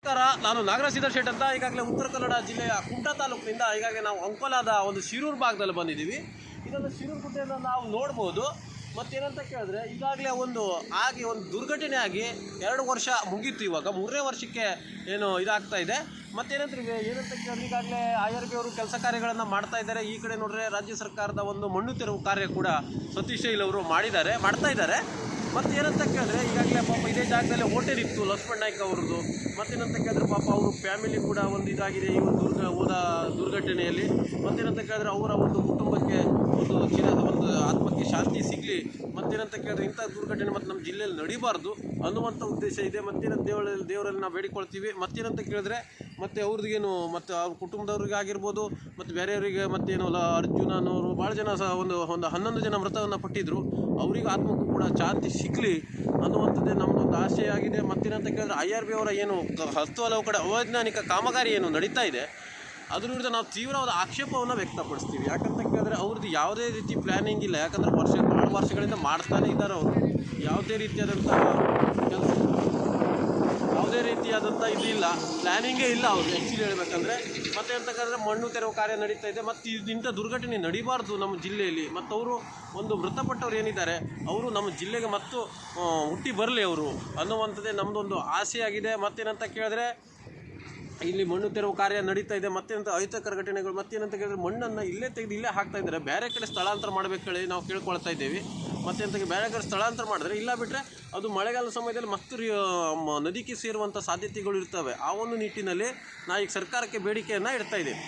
ನಮಸ್ಕಾರ, ನಾನು ನಾಗರಾಜ್ ಶೆಟ್ ಅಂತ. ಈಗಾಗಲೇ ಉತ್ತರ ಕನ್ನಡ ಜಿಲ್ಲೆಯ ಕುಮಟಾ ತಾಲೂಕಿನಿಂದ ಈಗಾಗಲೇ ನಾವು ಅಂಕೋಲಾದ ಒಂದು ಶಿರೂರು ಭಾಗದಲ್ಲಿ ಬಂದಿದ್ದೀವಿ. ಇದನ್ನು ಶಿರೂರು ಗುಡ್ಡೆಯನ್ನು ನಾವು ನೋಡ್ಬೋದು. ಮತ್ತೇನಂತ ಕೇಳಿದ್ರೆ ಈಗಾಗಲೇ ಒಂದು ದುರ್ಘಟನೆ ಆಗಿ 2 ವರ್ಷ ಮುಗೀತು. ಇವಾಗ 3ನೇ ವರ್ಷಕ್ಕೆ ಏನು ಇದಾಗ್ತಾ ಇದೆ. ಏನಂತ ಕೇಳಿದ್ರೆ ಈಗಾಗಲೇ IRB ಅವರು ಕೆಲಸ ಕಾರ್ಯಗಳನ್ನು ಮಾಡ್ತಾ ಇದ್ದಾರೆ. ಈ ಕಡೆ ನೋಡ್ರೆ ರಾಜ್ಯ ಸರ್ಕಾರದ ಒಂದು ಮಣ್ಣು ತೆರವು ಕಾರ್ಯ ಕೂಡ ಸತೀಶ್ ಶೈಲ್ ಅವರು ಮಾಡ್ತಾ ಇದ್ದಾರೆ. ಏನಂತ ಕೇಳಿದ್ರೆ ಈಗಾಗಲೇ ಪಾಪ ಇದೇ ಜಾಗದಲ್ಲಿ ಹೋಟೆಲ್ ಇತ್ತು ಲಕ್ಷ್ಮಣ್ ನಾಯ್ಕ ಅವ್ರದ್ದು. ಏನಂತ ಕೇಳಿದ್ರೆ ಪಾಪ ಅವರು ಫ್ಯಾಮಿಲಿ ಕೂಡ ಒಂದು ಇದಾಗಿದೆ ಈ ಒಂದು ದುರ್ಘಟನೆಯಲ್ಲಿ. ಏನಂತ ಕೇಳಿದ್ರೆ ಅವರ ಒಂದು ಕುಟುಂಬಕ್ಕೆ ಒಂದು ಆತ್ಮಕ್ಕೆ ಶಾಂತಿ ಸಿಗಲಿ. ಏನಂತ ಕೇಳಿದ್ರೆ ಇಂಥ ದುರ್ಘಟನೆ ಮತ್ತು ನಮ್ಮ ಜಿಲ್ಲೆಯಲ್ಲಿ ನಡೀಬಾರ್ದು ಅನ್ನುವಂಥ ಉದ್ದೇಶ ಇದೆ. ದೇವರಲ್ಲಿ ನಾವು ಬೇಡಿಕೊಳ್ತೀವಿ. ಏನಂತ ಕೇಳಿದ್ರೆ ಅವ್ರಿಗೇನು ಅವ್ರ ಕುಟುಂಬದವ್ರಿಗೆ ಆಗಿರ್ಬೋದು ಬೇರೆಯವರಿಗೆ ಅರ್ಜುನನವರು ಭಾಳ ಜನ ಒಂದು 11 ಜನ ಮೃತವನ್ನು ಪಟ್ಟಿದ್ರು. ಅವರಿಗೆ ಆತ್ಮಕ್ಕೂ ಕೂಡ ಶಾಂತಿ ಸಿಗಲಿ ಅನ್ನುವಂಥದ್ದೇ ನಮ್ಮದೊಂದು ಆಶೆಯಾಗಿದೆ. ಏನಂತ ಕೇಳಿದ್ರೆ IRB ಅವರ ಏನು 10 ಹಲವು ಕಡೆ ಅವೈಜ್ಞಾನಿಕ ಕಾಮಗಾರಿ ಏನು ನಡೀತಾ ಇದೆ ಅದ್ರ ವಿರುದ್ಧ ನಾವು ತೀವ್ರವಾದ ಆಕ್ಷೇಪವನ್ನು ವ್ಯಕ್ತಪಡಿಸ್ತೀವಿ. ಯಾಕಂತ ಕೇಳಿದ್ರೆ ಅವ್ರದ್ದು ಯಾವುದೇ ರೀತಿ ಪ್ಲ್ಯಾನಿಂಗ್ ಇಲ್ಲ. ಯಾಕಂದರೆ ಭಾಳ ವರ್ಷಗಳಿಂದ ಮಾಡ್ತಾನೆ ಇದ್ದಾರೆ ಅವರು. ಯಾವುದೇ ರೀತಿಯಾದಂಥ ಕೆಲಸ ಯಾವುದೇ ರೀತಿಯಾದಂಥ ಇದಿಲ್ಲ, ಪ್ಲ್ಯಾನಿಂಗೇ ಇಲ್ಲ ಅವರು ಆ್ಯಕ್ಚುಲಿ ಹೇಳಬೇಕಂದ್ರೆ. ಅಂತ ಕೇಳಿದ್ರೆ ಮಣ್ಣು ತೆರವು ಕಾರ್ಯ ನಡೀತಾ ಇದೆ. ಇಂಥ ದುರ್ಘಟನೆ ನಡೀಬಾರ್ದು ನಮ್ಮ ಜಿಲ್ಲೆಯಲ್ಲಿ. ಅವರು ಒಂದು ಮೃತಪಟ್ಟವ್ರು ಏನಿದ್ದಾರೆ ಅವರು ನಮ್ಮ ಜಿಲ್ಲೆಗೆ ಹುಟ್ಟಿ ಬರಲಿ ಅವರು ಅನ್ನುವಂಥದ್ದೇ ನಮ್ಮದೊಂದು ಆಸೆಯಾಗಿದೆ. ಏನಂತ ಕೇಳಿದ್ರೆ ಇಲ್ಲಿ ಮಣ್ಣು ತೆರವು ಕಾರ್ಯ ನಡೀತಾ ಇದೆ. ಅಹಿತಕರ ಘಟನೆಗಳು. ಏನಂತ ಕೇಳಿದ್ರೆ ಮಣ್ಣನ್ನು ಇಲ್ಲೇ ತೆಗೆದು ಇಲ್ಲೇ ಹಾಕ್ತಾ ಇದ್ದಾರೆ. ಬೇರೆ ಕಡೆ ಸ್ಥಳಾಂತರ ಮಾಡಬೇಕೇಳಿ ನಾವು ಕೇಳ್ಕೊಳ್ತಾ ಇದ್ದೇವೆ. ಬೇರೆ ಕಡೆ ಸ್ಥಳಾಂತರ ಮಾಡಿದ್ರೆ ಇಲ್ಲ ಬಿಟ್ಟರೆ ಅದು ಮಳೆಗಾಲ ಸಮಯದಲ್ಲಿ ನದಿಗೆ ಸೇರುವಂಥ ಸಾಧ್ಯತೆಗಳು ಇರ್ತವೆ. ಆ ಒಂದು ನಿಟ್ಟಿನಲ್ಲಿ ನಾವು ಈಗ ಸರ್ಕಾರಕ್ಕೆ ಬೇಡಿಕೆಯನ್ನು ಇಡ್ತಾ ಇದ್ದೇವೆ.